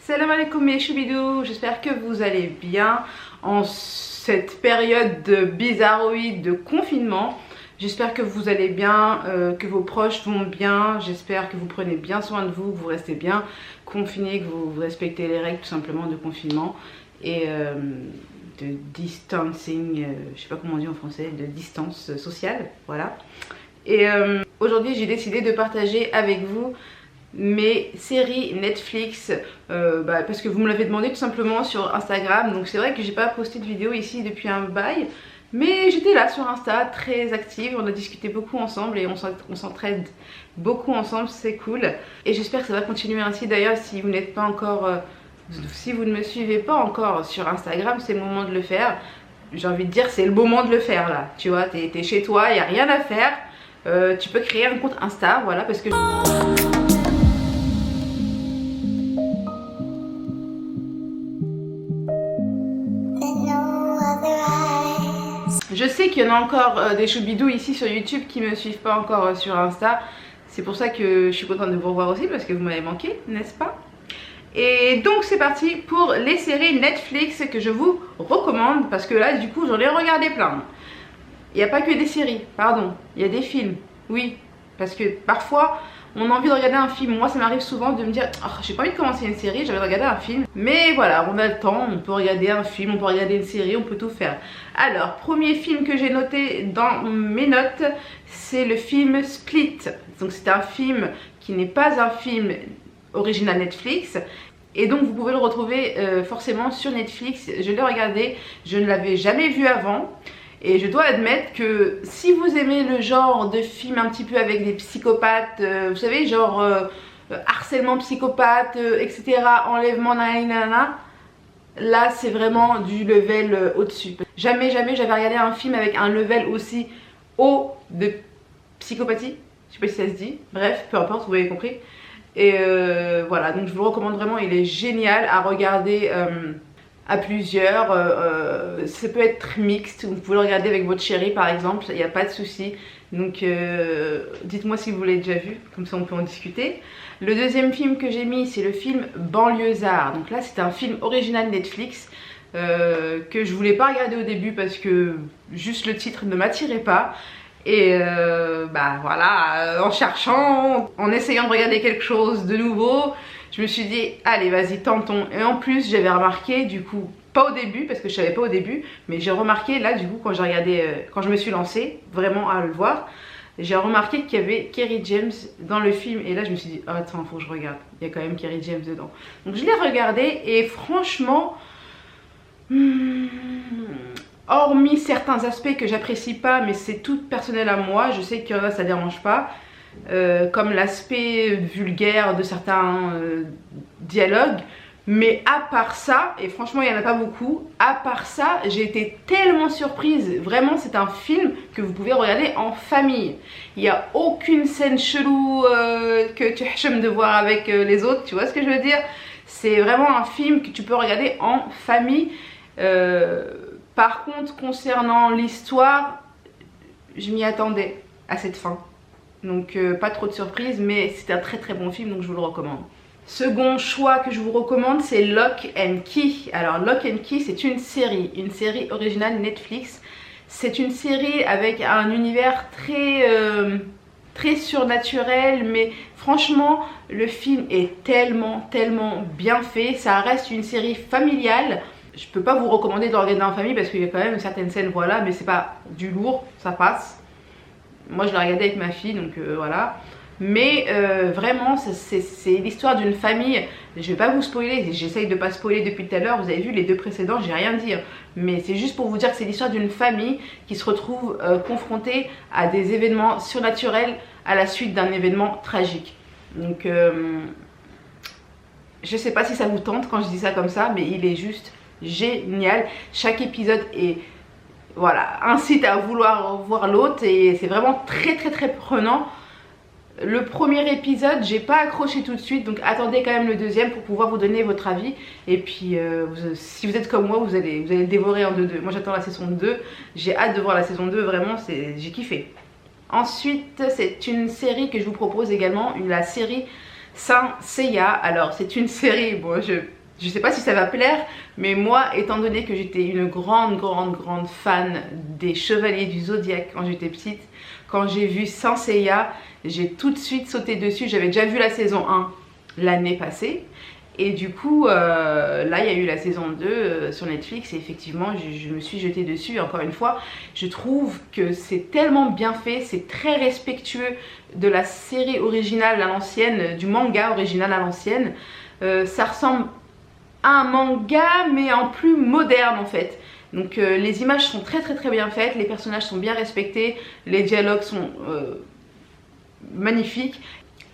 Salam alaikum mes choubidous, j'espère que vous allez bien en cette période de bizarroïde de confinement. J'espère que vous allez bien, que vos proches vont bien, j'espère que vous prenez bien soin de vous, que vous restez bien confinés, que vous respectez les règles tout simplement de confinement et de distancing, je sais pas comment on dit en français, de distance sociale, voilà. Et aujourd'hui j'ai décidé de partager avec vous mes séries Netflix parce que vous me l'avez demandé tout simplement sur Instagram. Donc c'est vrai que j'ai pas posté de vidéo ici depuis un bail, mais j'étais là sur Insta très active, on a discuté beaucoup ensemble et on s'entraide beaucoup ensemble, c'est cool. Et j'espère que ça va continuer ainsi. D'ailleurs si vous n'êtes pas encore si vous ne me suivez pas encore sur Instagram, c'est le moment de le faire. J'ai envie de dire c'est le moment de le faire là, tu vois, t'es chez toi, il n'y a rien à faire, tu peux créer un compte Insta, voilà, parce que je sais qu'il y en a encore des choubidous ici sur YouTube qui me suivent pas encore sur Insta. C'est pour ça que je suis contente de vous revoir aussi parce que vous m'avez manqué, n'est-ce pas? Et donc c'est parti pour les séries Netflix que je vous recommande parce que là du coup j'en ai regardé plein. Il n'y a pas que des séries, pardon, il y a des films, oui. Parce que parfois on a envie de regarder un film. Moi ça m'arrive souvent de me dire oh, j'ai pas envie de commencer une série, j'ai envie de regarder un film. Mais voilà, on a le temps, on peut regarder un film, on peut regarder une série, on peut tout faire. Alors, premier film que j'ai noté dans mes notes, c'est le film Split. Donc c'est un film qui n'est pas un film original Netflix. Et donc vous pouvez le retrouver forcément sur Netflix. Je l'ai regardé, je ne l'avais jamais vu avant. Et je dois admettre que si vous aimez le genre de film un petit peu avec des psychopathes, vous savez, genre harcèlement psychopathe, etc., enlèvement, nanana, là c'est vraiment du level au-dessus. Jamais j'avais regardé un film avec un level aussi haut de psychopathie. Je sais pas si ça se dit, bref, peu importe, vous avez compris. Et voilà, donc je vous le recommande vraiment, il est génial à regarder à plusieurs, ça peut être mixte, vous pouvez le regarder avec votre chérie par exemple, il n'y a pas de souci. Donc dites-moi si vous l'avez déjà vu, comme ça on peut en discuter. Le deuxième film que j'ai mis, c'est le film Banlieusard. Donc là c'est un film original Netflix que je voulais pas regarder au début parce que juste le titre ne m'attirait pas. Et bah voilà, en cherchant, en essayant de regarder quelque chose de nouveau, je me suis dit allez vas-y tentons. Et en plus j'avais remarqué du coup, pas au début parce que je savais pas au début, mais j'ai remarqué là du coup quand j'ai regardé, quand je me suis lancée vraiment à le voir, j'ai remarqué qu'il y avait Kerry James dans le film. Et là je me suis dit oh, attends faut que je regarde, il y a quand même Kerry James dedans. Donc je l'ai regardé et franchement hormis certains aspects que j'apprécie pas, mais c'est tout personnel à moi, je sais qu'il y en a ça dérange pas, comme l'aspect vulgaire de certains dialogues, mais à part ça, et franchement il n'y en a pas beaucoup, à part ça j'ai été tellement surprise, vraiment c'est un film que vous pouvez regarder en famille. Il n'y a aucune scène chelou que tu hachmes de voir avec les autres, tu vois ce que je veux dire? C'est vraiment un film que tu peux regarder en famille. Par contre, concernant l'histoire, je m'y attendais à cette fin. Donc pas trop de surprise, mais c'est un très bon film, donc je vous le recommande. Second choix que je vous recommande, c'est Lock and Key. Alors Lock and Key, c'est une série originale Netflix. C'est une série avec un univers très surnaturel, mais franchement le film est tellement bien fait. Ça reste une série familiale. Je peux pas vous recommander de le regarder en famille parce qu'il y a quand même certaines scènes, voilà, mais c'est pas du lourd, ça passe. Moi je l'ai regardé avec ma fille, donc voilà. Mais vraiment c'est l'histoire d'une famille. Je vais pas vous spoiler, j'essaye de pas spoiler depuis tout à l'heure. Vous avez vu les deux précédents, j'ai rien dit, mais c'est juste pour vous dire que c'est l'histoire d'une famille qui se retrouve confrontée à des événements surnaturels à la suite d'un événement tragique. Donc je sais pas si ça vous tente quand je dis ça comme ça, mais il est juste génial. Chaque épisode est, voilà, incite à vouloir voir l'autre et c'est vraiment très prenant. Le premier épisode j'ai pas accroché tout de suite, donc attendez quand même le deuxième pour pouvoir vous donner votre avis. Et puis si vous êtes comme moi, vous allez le dévorer en 2-2. Moi j'attends la saison 2, j'ai hâte de voir la saison 2, vraiment j'ai kiffé. Ensuite c'est une série que je vous propose également, la série Saint Seiya. Alors c'est une série, bon je sais pas si ça va plaire, mais moi étant donné que j'étais une grande fan des Chevaliers du Zodiaque quand j'étais petite, quand j'ai vu Saint Seiya, j'ai tout de suite sauté dessus. J'avais déjà vu la saison 1 l'année passée. Et du coup, là, il y a eu la saison 2 sur Netflix et effectivement, je me suis jetée dessus. Et encore une fois, je trouve que c'est tellement bien fait, c'est très respectueux de la série originale à l'ancienne, du manga original à l'ancienne. Ça ressemble à un manga, mais en plus moderne en fait. Donc les images sont très bien faites, les personnages sont bien respectés, les dialogues sont magnifiques.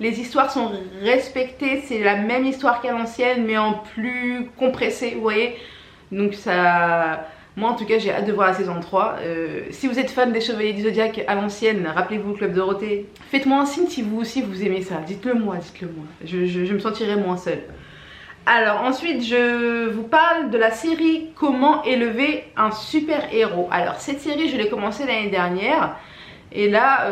Les histoires sont respectées, c'est la même histoire qu'à l'ancienne mais en plus compressée, vous voyez. Donc ça... Moi en tout cas j'ai hâte de voir la saison 3. Si vous êtes fan des Chevaliers du Zodiaque à l'ancienne, rappelez-vous le Club Dorothée. Faites-moi un signe si vous aussi vous aimez ça, dites-le moi, dites-le moi. Je me sentirai moins seule. Alors ensuite je vous parle de la série Comment élever un super héros. Alors cette série je l'ai commencée l'année dernière. Et là,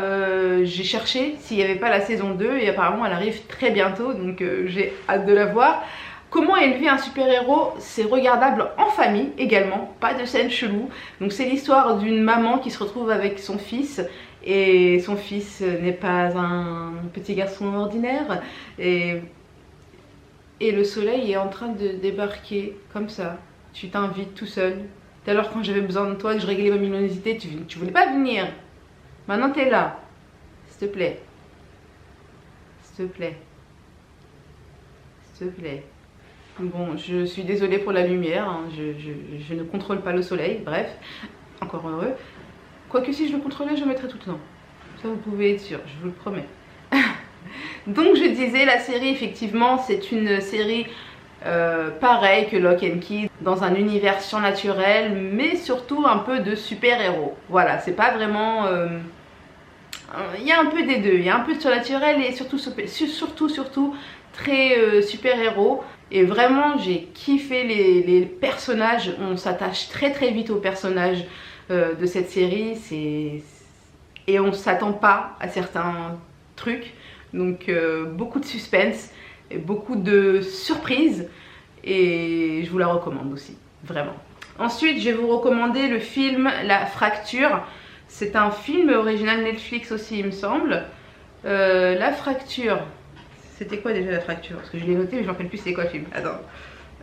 j'ai cherché s'il n'y avait pas la saison 2 et apparemment elle arrive très bientôt, donc j'ai hâte de la voir. Comment élever un super-héros, c'est regardable en famille également, pas de scène chelou. Donc c'est l'histoire d'une maman qui se retrouve avec son fils et son fils n'est pas un petit garçon ordinaire et le soleil est en train de débarquer comme ça. Tu t'invites tout seul. Tout à l'heure quand j'avais besoin de toi, que je réglais ma luminosité, tu voulais pas venir. Maintenant t'es là, s'il te plaît, s'il te plaît, s'il te plaît. Bon, je suis désolée pour la lumière, hein. Je ne contrôle pas le soleil, bref, encore heureux. Quoique si je le contrôlais, je le mettrais tout le temps. Ça vous pouvez être sûr, je vous le promets. Donc je disais, la série effectivement c'est une série pareil que Lock and Key, dans un univers surnaturel, mais surtout un peu de super-héros. Voilà, c'est pas vraiment... il y a un peu des deux, il y a un peu de surnaturel et surtout très super-héros. Et vraiment, j'ai kiffé les personnages, on s'attache très vite aux personnages de cette série. Et on s'attend pas à certains trucs. Donc beaucoup de suspense, et beaucoup de surprises. Et je vous la recommande aussi, vraiment. Ensuite, je vais vous recommander le film La Fracture. C'est un film original Netflix aussi, il me semble. La Fracture. C'était quoi déjà La Fracture? Parce que je l'ai noté, mais je ne me rappelle plus c'était quoi le film. Attends.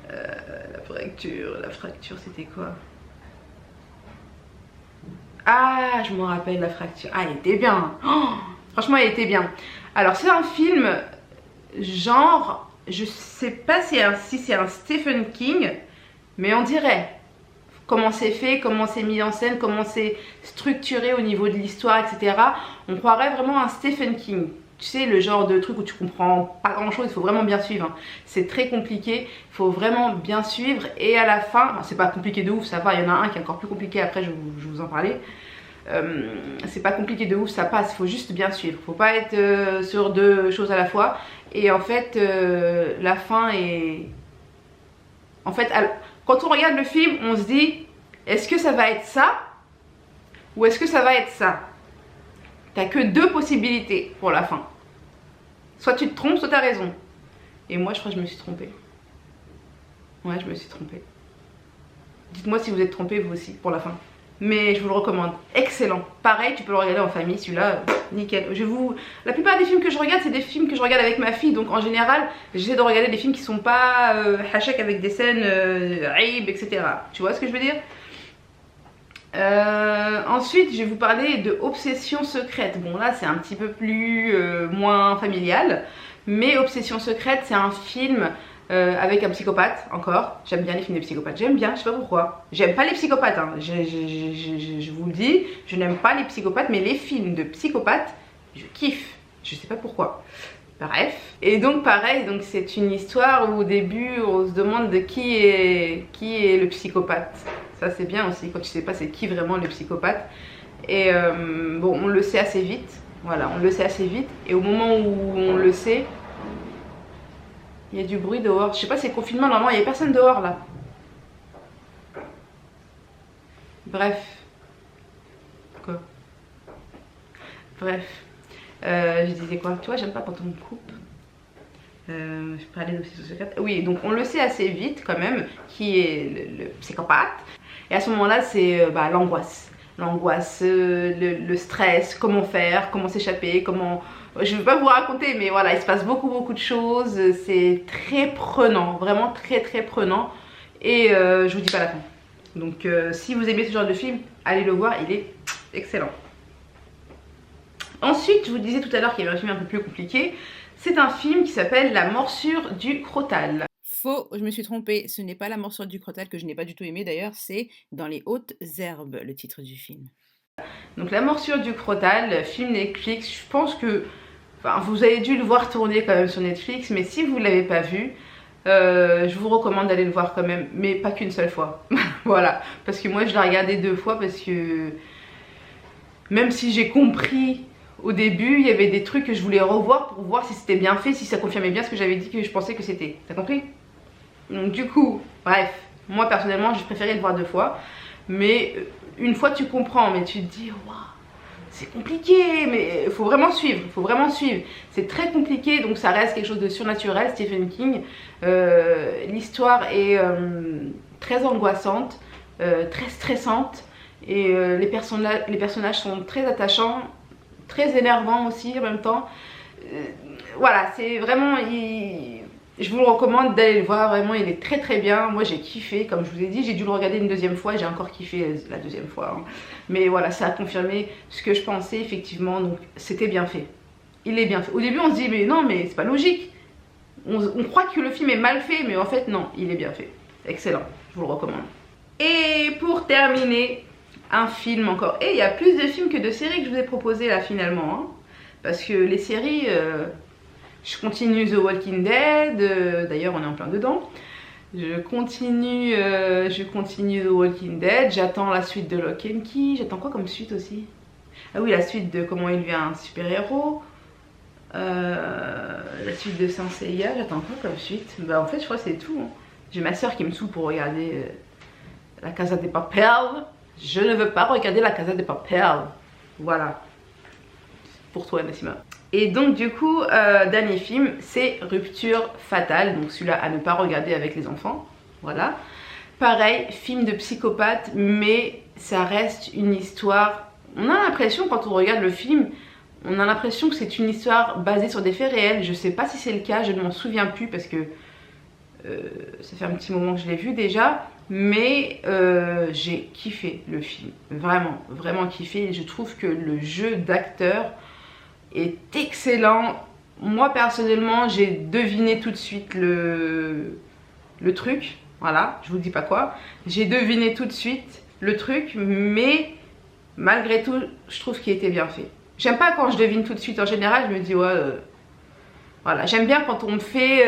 La Fracture, c'était quoi? Ah, je me rappelle La Fracture. Ah, elle était bien. Oh, franchement, elle était bien. Alors, c'est un film genre, je sais pas si c'est un Stephen King, mais on dirait. Comment c'est fait, comment c'est mis en scène, comment c'est structuré au niveau de l'histoire, etc. On croirait vraiment à un Stephen King. Tu sais, le genre de truc où tu comprends pas grand chose, il faut vraiment bien suivre. Hein. C'est très compliqué, il faut vraiment bien suivre. Et à la fin, c'est pas compliqué de ouf, ça va, il y en a un qui est encore plus compliqué, après je vais vous en parler. C'est pas compliqué de ouf, ça passe, il faut juste bien suivre. Il faut pas être sur deux choses à la fois. Et en fait, la fin est... En fait, quand on regarde le film, on se dit, est-ce que ça va être ça ou est-ce que ça va être ça? T'as que deux possibilités pour la fin. Soit tu te trompes, soit t'as raison. Et moi, je crois que je me suis trompée. Ouais, je me suis trompée. Dites-moi si vous êtes trompés vous aussi pour la fin. Mais je vous le recommande. Excellent. Pareil, tu peux le regarder en famille, celui-là, nickel. La plupart des films que je regarde, c'est des films que je regarde avec ma fille. Donc en général, j'essaie de regarder des films qui sont pas hachek avec des scènes aïb, etc. Tu vois ce que je veux dire? Ensuite, je vais vous parler de Obsession secrète. Bon là, c'est un petit peu plus moins familial. Mais Obsession secrète, c'est un film... avec un psychopathe, encore. J'aime bien les films de psychopathes, j'aime bien, je sais pas pourquoi. J'aime pas les psychopathes, hein. Je vous le dis, je n'aime pas les psychopathes, mais les films de psychopathes, je kiffe. Je sais pas pourquoi. Bref. Et donc pareil, donc c'est une histoire où au début on se demande de qui est le psychopathe. Ça c'est bien aussi, quand tu sais pas c'est qui vraiment le psychopathe. Et bon, on le sait assez vite. Voilà, on le sait assez vite. Et au moment où on le sait... Il y a du bruit dehors. Je sais pas, c'est confinement, normalement, il n'y a personne dehors, là. Bref. Quoi? Bref. Je disais quoi? Tu vois, j'aime pas quand on me coupe. Je parlais d'Office secrète. Oui, donc on le sait assez vite quand même qui est le psychopathe. Et à ce moment-là, c'est l'angoisse. L'angoisse, le stress, comment faire, comment s'échapper, comment... Je ne vais pas vous raconter, mais voilà, il se passe beaucoup de choses. C'est très prenant, vraiment très prenant. Et je vous dis pas la fin. Donc si vous aimez ce genre de film, allez le voir, il est excellent. Ensuite, je vous disais tout à l'heure qu'il y avait un film un peu plus compliqué. C'est un film qui s'appelle La morsure du crotale. Faux, je me suis trompée, ce n'est pas La morsure du crotale que je n'ai pas du tout aimé d'ailleurs, c'est Dans les hautes herbes, le titre du film. Donc La morsure du crotale, film Netflix, je pense que vous avez dû le voir tourner quand même sur Netflix, mais si vous ne l'avez pas vu, je vous recommande d'aller le voir quand même, mais pas qu'une seule fois. Voilà, parce que moi je l'ai regardé 2 fois parce que même si j'ai compris au début, il y avait des trucs que je voulais revoir pour voir si c'était bien fait, si ça confirmait bien ce que j'avais dit que je pensais que c'était. T'as compris? Donc du coup, bref, moi personnellement, j'ai préféré le voir 2 fois. Mais une fois tu comprends, mais tu te dis, waouh, c'est compliqué, mais il faut vraiment suivre, C'est très compliqué, donc ça reste quelque chose de surnaturel, Stephen King. L'histoire est très angoissante, très stressante. Et les personnages sont très attachants, très énervants aussi en même temps. Voilà, c'est vraiment... Je vous le recommande d'aller le voir, vraiment il est très bien. Moi j'ai kiffé, comme je vous ai dit, j'ai dû le regarder une 2e fois, j'ai encore kiffé la 2e fois. Hein. Mais voilà, ça a confirmé ce que je pensais effectivement, donc c'était bien fait. Il est bien fait. Au début on se dit mais non mais c'est pas logique. On croit que le film est mal fait, mais en fait non, il est bien fait. Excellent, je vous le recommande. Et pour terminer, un film encore. Et il y a plus de films que de séries que je vous ai proposé là finalement. Hein. Parce que les séries... je continue The Walking Dead, d'ailleurs on est en plein dedans. Je continue The Walking Dead, j'attends la suite de Lock and Key. J'attends quoi comme suite aussi? Ah oui, la suite de Comment il devient un super-héros. La suite de Saint Seiya, j'attends quoi comme suite? Bah en fait je crois que c'est tout. Hein. J'ai ma soeur qui me saoule pour regarder La Casa de Papel. Je ne veux pas regarder La Casa de Papel. Voilà. Pour toi Nassima. Et donc du coup, dernier film, c'est Rupture fatale. Donc celui-là à ne pas regarder avec les enfants. Voilà. Pareil, film de psychopathe, mais ça reste une histoire... On a l'impression quand on regarde le film, on a l'impression que c'est une histoire basée sur des faits réels. Je sais pas si c'est le cas, je ne m'en souviens plus parce que ça fait un petit moment que je l'ai vu déjà. Mais j'ai kiffé le film, vraiment kiffé. Je trouve que le jeu d'acteur est excellent. Moi personnellement j'ai deviné tout de suite le truc, voilà, je vous dis pas quoi. J'ai deviné tout de suite le truc, mais malgré tout je trouve qu'il était bien fait. J'aime pas quand je devine tout de suite, en général je me dis ouais, voilà, j'aime bien quand on me fait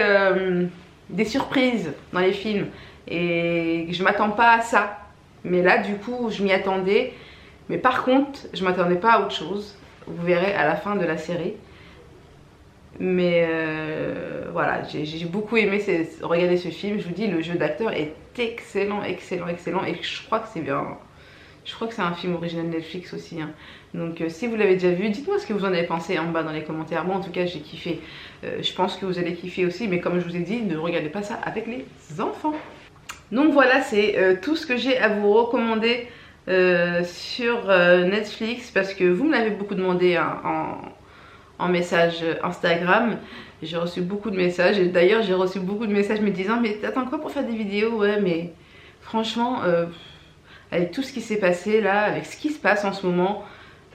des surprises dans les films. Et je m'attends pas à ça. Mais là du coup je m'y attendais. Mais par contre je m'attendais pas à autre chose. Vous verrez à la fin de la série. Mais voilà, j'ai beaucoup aimé regarder ce film. Je vous dis, le jeu d'acteur est excellent. Et je crois que c'est bien. Je crois que c'est un film original Netflix aussi. Hein. Donc si vous l'avez déjà vu, dites-moi ce que vous en avez pensé en bas dans les commentaires. Moi en tout cas j'ai kiffé. Je pense que vous allez kiffer aussi. Mais comme je vous ai dit, ne regardez pas ça avec les enfants. Donc voilà, c'est tout ce que j'ai à vous recommander sur Netflix. Parce que vous me l'avez beaucoup demandé hein, en message Instagram. J'ai reçu beaucoup de messages. Et d'ailleurs j'ai reçu beaucoup de messages me disant mais t'attends quoi pour faire des vidéos? Ouais mais franchement avec tout ce qui s'est passé là, avec ce qui se passe en ce moment,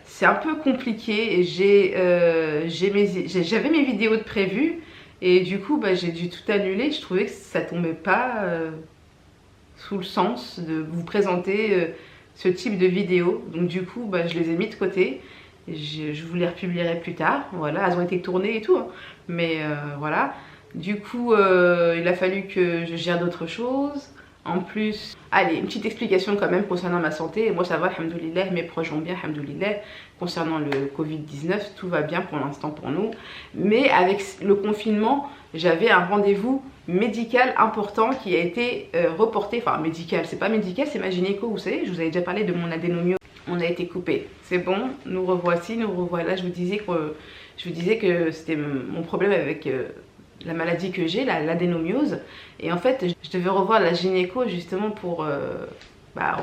c'est un peu compliqué. J'avais mes vidéos de prévues. Et du coup bah, j'ai dû tout annuler. Je trouvais que ça tombait pas sous le sens de vous présenter ce type de vidéos. Donc du coup bah, je les ai mis de côté. Je vous les republierai plus tard. Voilà, elles ont été tournées et tout. Hein. Mais voilà. Du coup il a fallu que je gère d'autres choses. En plus, allez, une petite explication quand même concernant ma santé. Moi ça va, alhamdoulilah, mes proches vont bien, alhamdoulilah. Concernant le Covid-19, tout va bien pour l'instant pour nous. Mais avec le confinement, j'avais un rendez-vous médical important qui a été reporté. Enfin médical, c'est pas médical, c'est ma gynéco, vous savez, je vous avais déjà parlé de mon adénomyose. On a été coupé. C'est bon, nous revoici, nous revoilà. Je vous disais que c'était mon problème avec la maladie que j'ai, l'adénomiose. Et en fait, je devais revoir la gynéco justement pour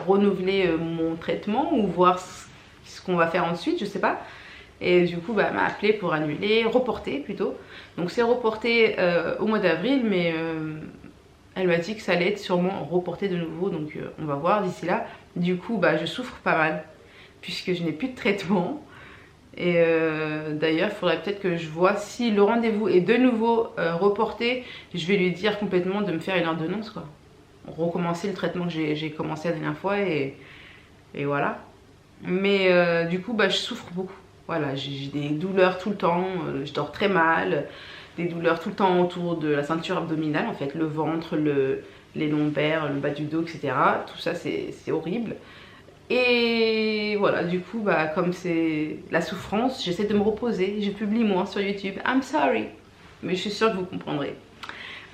renouveler mon traitement ou voir ce qu'on va faire ensuite, je sais pas. Et du coup, elle m'a appelé pour annuler, reporter plutôt. Donc c'est reporté au mois d'avril, mais elle m'a dit que ça allait être sûrement reporté de nouveau. Donc on va voir d'ici là. Du coup, je souffre pas mal puisque je n'ai plus de traitement. Et d'ailleurs, il faudrait peut-être que je vois si le rendez-vous est de nouveau reporté. Je vais lui dire complètement de me faire une ordonnance, quoi. Recommencer le traitement que j'ai commencé la dernière fois et voilà. Mais du coup, je souffre beaucoup. Voilà, j'ai des douleurs tout le temps, je dors très mal, des douleurs tout le temps autour de la ceinture abdominale, en fait, le ventre, les lombaires, le bas du dos, etc. Tout ça, c'est horrible. Et voilà, du coup, comme c'est la souffrance, j'essaie de me reposer. Je publie moins sur YouTube. I'm sorry. Mais je suis sûre que vous comprendrez.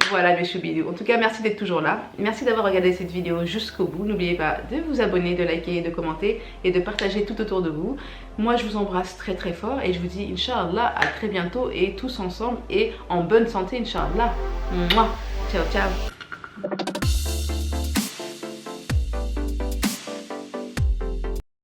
Voilà mes choubidous. En tout cas, merci d'être toujours là. Merci d'avoir regardé cette vidéo jusqu'au bout. N'oubliez pas de vous abonner, de liker, de commenter et de partager tout autour de vous. Moi, je vous embrasse très très fort et je vous dis Inch'Allah à très bientôt et tous ensemble et en bonne santé Inch'Allah. Mouah. Ciao, ciao.